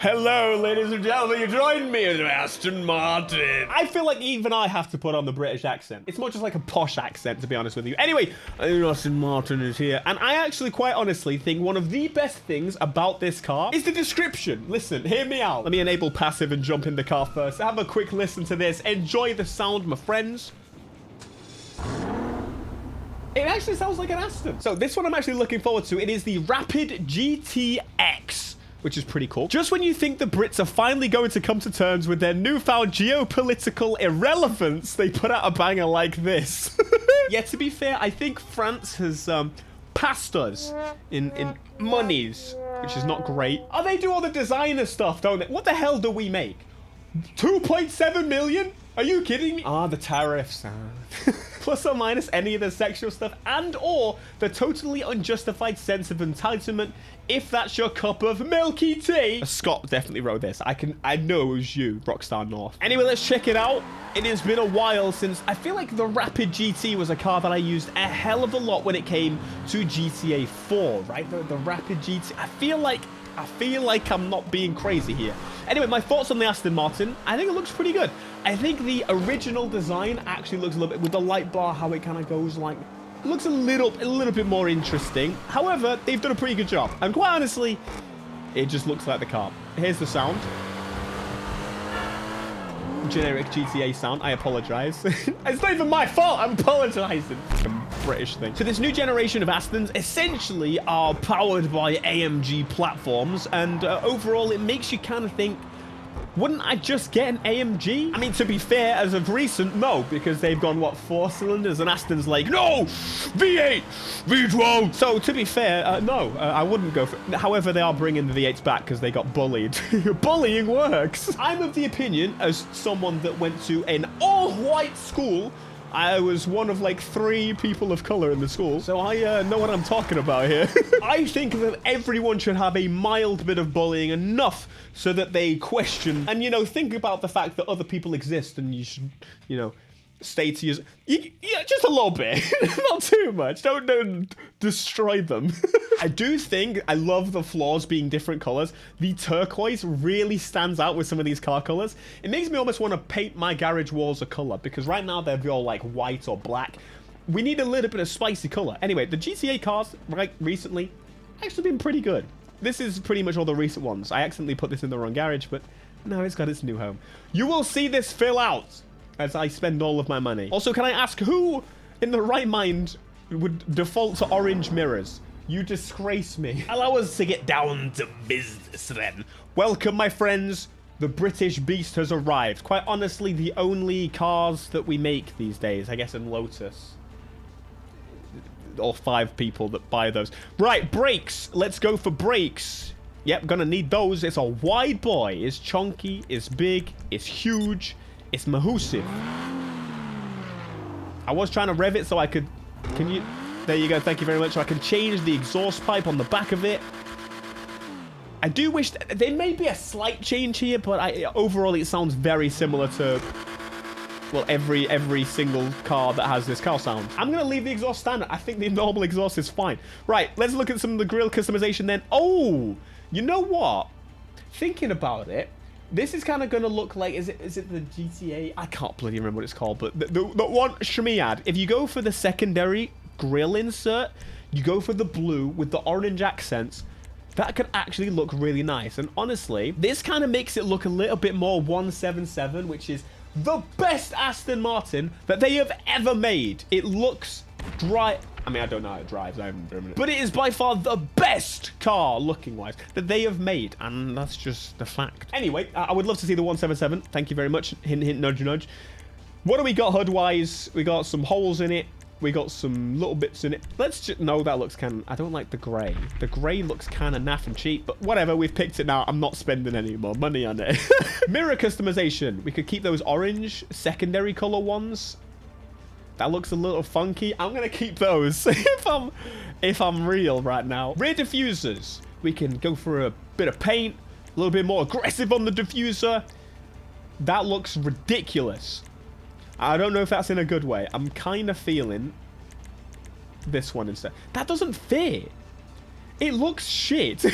Hello, ladies and gentlemen, you joined me in Aston Martin. I feel like even I have to put on the British accent. It's more just like a posh accent, to be honest with you. Anyway, Aston Martin is here. And I actually quite honestly think one of the best things about this car is the description. Listen, hear me out. Let me enable passive and jump in the car first. Have a quick listen to this. Enjoy the sound, my friends. It actually sounds like an Aston. So this one I'm actually looking forward to. It is the Rapid GTX, which is pretty cool. Just when you think the Brits are finally going to come to terms with their newfound geopolitical irrelevance, they put out a banger like this. Yeah, to be fair, I think France has passed us in monies, which is not great. Oh, they do all the designer stuff, don't they? What the hell do we make? 2.7 million? Are you kidding me? Ah, the tariffs. Plus or minus any of the sexual stuff and or the totally unjustified sense of entitlement, if that's your cup of milky tea. Scott definitely wrote this. I know it was you, Rockstar North. Anyway, let's check it out. It has been a while since I feel like the Rapid GT was a car that I used a hell of a lot when it came to GTA 4, right? The Rapid GT. I feel like I'm not being crazy here. Anyway, my thoughts on the Aston Martin. I think it looks pretty good. I think the original design actually looks a little bit, with the light bar, how it kind of goes like, it looks a little bit more interesting. However, they've done a pretty good job. And quite honestly, it just looks like the car. Here's the sound. Generic GTA sound. I apologize. It's not even my fault. I'm apologizing. It's a British thing. So this new generation of Astons essentially are powered by AMG platforms, and overall it makes you kind of think, wouldn't I just get an AMG? I mean, to be fair, as of recent, no, because they've gone, what, 4 cylinders? And Aston's like, no, V8, V12. So to be fair, no, I wouldn't go for it. However, they are bringing the V8s back because they got bullied. Bullying works. I'm of the opinion, as someone that went to an all-white school, I was one of like 3 people of color in the school, so I know what I'm talking about here. I think that everyone should have a mild bit of bullying, enough so that they question and, you know, think about the fact that other people exist, and you should, you know, stay to yours. Yeah, just a little bit. Not too much. Don't destroy them. I do think I love the floors being different colors. The turquoise really stands out with some of these car colors. It makes me almost want to paint my garage walls a color, because right now they're all like white or black. We need a little bit of spicy color. Anyway, the GTA cars, right, recently, actually been pretty good. This is pretty much all the recent ones. I accidentally put this in the wrong garage, but now it's got its new home. You will see this fill out as I spend all of my money. Also, can I ask who in the right mind would default to orange mirrors? You disgrace me. Allow us to get down to business then. Welcome, my friends. The British beast has arrived. Quite honestly, the only cars that we make these days, I guess in Lotus. Or 5 people that buy those. Right, brakes. Let's go for brakes. Yep, gonna need those. It's a wide boy. It's chunky. It's big. It's huge. It's massive. I was trying to rev it so I could... Can you... There you go. Thank you very much. So I can change the exhaust pipe on the back of it. I do wish... There may be a slight change here, but overall it sounds very similar to... Well, every single car that has this car sound. I'm going to leave the exhaust standard. I think the normal exhaust is fine. Right, let's look at some of the grille customization then. Oh, you know what? Thinking about it, this is kind of going to look like, is it the GTA? I can't bloody remember what it's called, but the one Shmiad, if you go for the secondary grill insert, you go for the blue with the orange accents, that could actually look really nice. And honestly, this kind of makes it look a little bit more 177, which is the best Aston Martin that they have ever made. It looks dry. I mean, I don't know how it drives. I haven't driven it. But it is by far the best car, looking-wise, that they have made. And that's just the fact. Anyway, I would love to see the 177. Thank you very much. Hint, hint, nudge, nudge. What do we got HUD-wise? We got some holes in it. We got some little bits in it. Let's just... No, that looks kind of... I don't like the grey. The grey looks kind of naff and cheap. But whatever, we've picked it now. I'm not spending any more money on it. Mirror customization. We could keep those orange secondary color ones. That looks a little funky. I'm going to keep those if I'm real right now. Rear diffusers. We can go for a bit of paint. A little bit more aggressive on the diffuser. That looks ridiculous. I don't know if that's in a good way. I'm kind of feeling this one instead. That doesn't fit. It looks shit.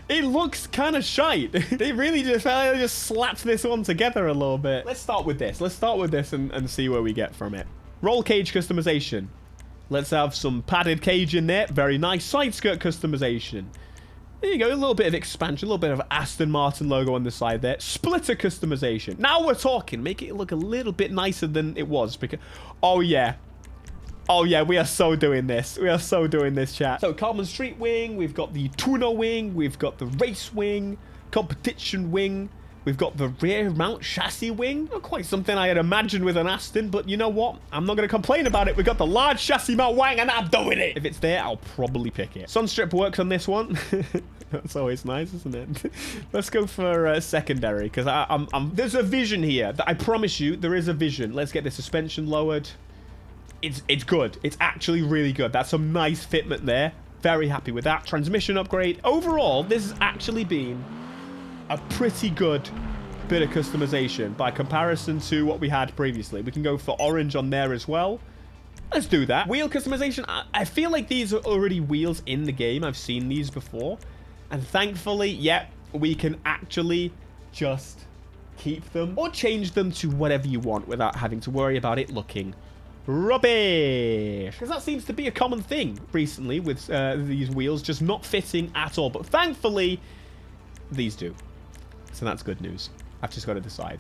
It looks kind of shite. They really just slapped this one together a little bit. Let's start with this. Let's start with this and see where we get from it. Roll cage customization. Let's have some padded cage in there. Very nice. Side skirt customization. There you go. A little bit of expansion. A little bit of Aston Martin logo on the side there. Splitter customization. Now we're talking. Make it look a little bit nicer than it was. Because, oh, yeah. Oh, yeah. We are so doing this. We are so doing this, chat. So, Carbon Street Wing. We've got the Tuna Wing. We've got the Race Wing. Competition Wing. We've got the rear mount chassis wing. Not quite something I had imagined with an Aston, but you know what? I'm not going to complain about it. We've got the large chassis mount wing, and I'm doing it. If it's there, I'll probably pick it. Sunstrip works on this one. That's always nice, isn't it? Let's go for secondary, because there's a vision here. I promise you, there is a vision. Let's get the suspension lowered. It's good. It's actually really good. That's some nice fitment there. Very happy with that. Transmission upgrade. Overall, this has actually been a pretty good bit of customization by comparison to what we had previously. We can go for orange on there as well. Let's do that. Wheel customization. I feel like these are already wheels in the game. I've seen these before. And thankfully, yeah, we can actually just keep them or change them to whatever you want without having to worry about it looking rubbish. Because that seems to be a common thing recently with these wheels just not fitting at all. But thankfully, these do. So that's good news. I've just got to decide.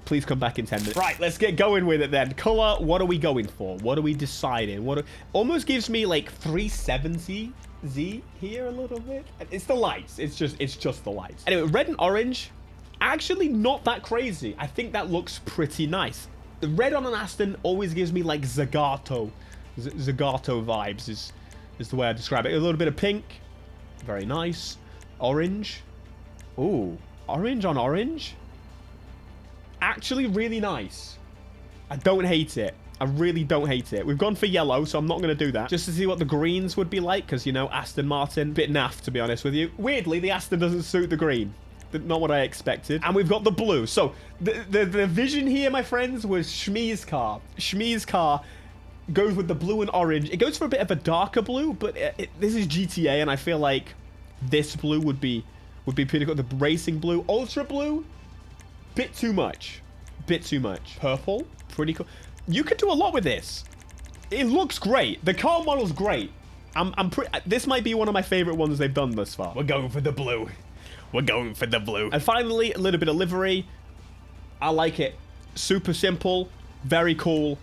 Please come back in 10 minutes. Right, let's get going with it then. Color, what are we going for? What are we deciding? Almost gives me like 370Z here a little bit. It's the lights. It's just the lights. Anyway, red and orange, actually not that crazy. I think that looks pretty nice. The red on an Aston always gives me like Zagato. Zagato vibes is the way I describe it. A little bit of pink. Very nice. Orange. Ooh, orange on orange. Actually really nice. I don't hate it. I really don't hate it. We've gone for yellow, so I'm not going to do that. Just to see what the greens would be like, because, you know, Aston Martin, bit naff, to be honest with you. Weirdly, the Aston doesn't suit the green. Not what I expected. And we've got the blue. So, the vision here, my friends, was Shmee's car. Shmee's car goes with the blue and orange. It goes for a bit of a darker blue, but this is GTA, and I feel like this blue would be pretty cool. The racing blue. Ultra blue, bit too much. Bit too much. Purple, pretty cool. You could do a lot with this. It looks great. The car model's great. This might be one of my favorite ones they've done thus far. We're going for the blue. We're going for the blue. And finally, a little bit of livery. I like it. Super simple. Very cool.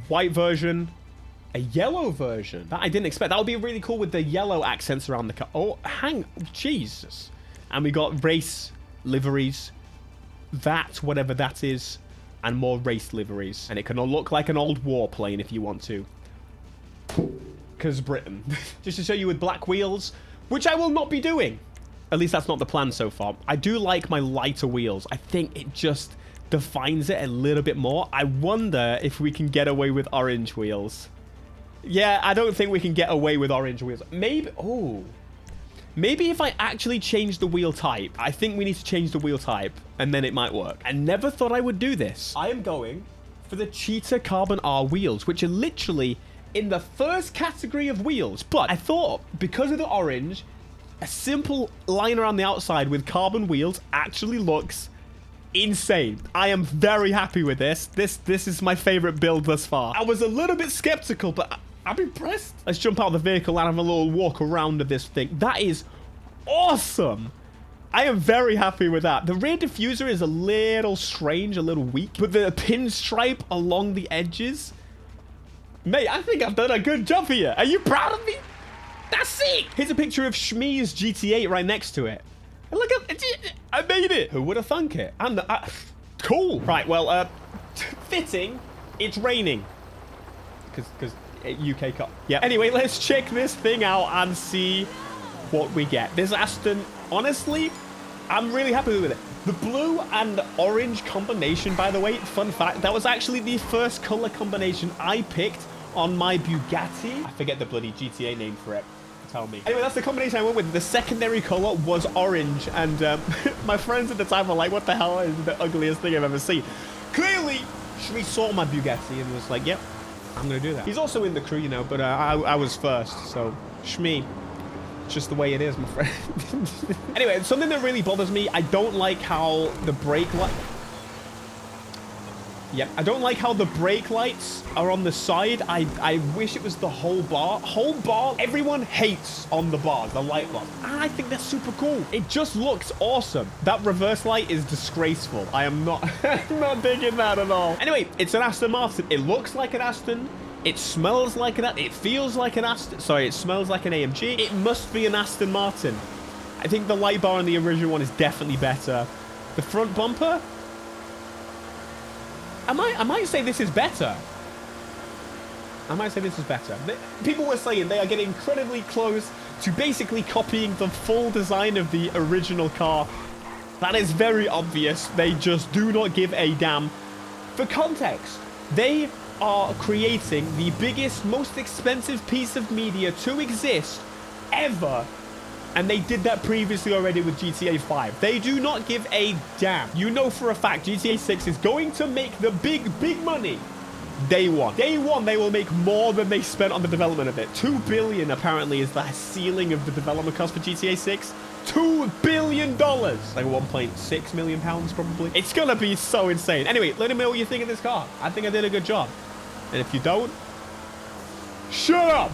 White version. A yellow version. That I didn't expect. That would be really cool with the yellow accents around the car. Oh, Jesus. And we got race liveries. That, whatever that is. And more race liveries. And it can look like an old warplane if you want to. Because Britain. Just to show you with black wheels. Which I will not be doing. At least that's not the plan so far. I do like my lighter wheels. I think it just defines it a little bit more. I wonder if we can get away with orange wheels. Yeah, I don't think we can get away with orange wheels. Maybe, oh. Maybe if I actually change the wheel type. I think we need to change the wheel type, and then it might work. I never thought I would do this. I am going for the Cheetah Carbon R wheels, which are literally in the first category of wheels. But I thought, because of the orange, a simple line around the outside with carbon wheels actually looks insane. I am very happy with this. This is my favorite build thus far. I was a little bit skeptical, but I'm impressed. Let's jump out of the vehicle and have a little walk around of this thing. That is awesome. I am very happy with that. The rear diffuser is a little strange, a little weak, but the pinstripe along the edges, mate, I think I've done a good job here. Are you proud of me? That's sick. Here's a picture of Shmee's GT8 right next to it. And look at it. I made it. Who would have thunk it? Cool. Right, well, fitting, it's raining. Because UK Cup. Yeah. Anyway, let's check this thing out and see what we get. This Aston, honestly, I'm really happy with it. The blue and orange combination, by the way, fun fact, that was actually the first color combination I picked on my Bugatti. I forget the bloody GTA name for it. Tell me. Anyway, that's the combination I went with. The secondary color was orange, and my friends at the time were like, what the hell is the ugliest thing I've ever seen? Clearly, Shmee saw my Bugatti and was like, yep, I'm gonna do that. He's also in the crew, you know, but I was first, so Shmee, just the way it is, my friend. Anyway, something that really bothers me, I don't like how the brake light... Yep, I don't like how the brake lights are on the side. I wish it was the whole bar. Whole bar, everyone hates on the bars, the light bars. And I think that's super cool. It just looks awesome. That reverse light is disgraceful. I am not, not digging that at all. Anyway, it's an Aston Martin. It looks like an Aston. It smells like an... It feels like an Aston. Sorry, it smells like an AMG. It must be an Aston Martin. I think the light bar on the original one is definitely better. The front bumper... I might say this is better. I might say this is better. People were saying they are getting incredibly close to basically copying the full design of the original car. That is very obvious. They just do not give a damn. For context, they are creating the biggest, most expensive piece of media to exist ever. And they did that previously already with GTA 5. They do not give a damn. You know for a fact GTA 6 is going to make the big money day one. Day one, they will make more than they spent on the development of it. $2 billion apparently is the ceiling of the development cost for GTA 6. $2 billion. Like 1.6 million pounds probably. It's gonna be so insane. Anyway, let me know what you think of this car. I think I did a good job. And if you don't, shut up.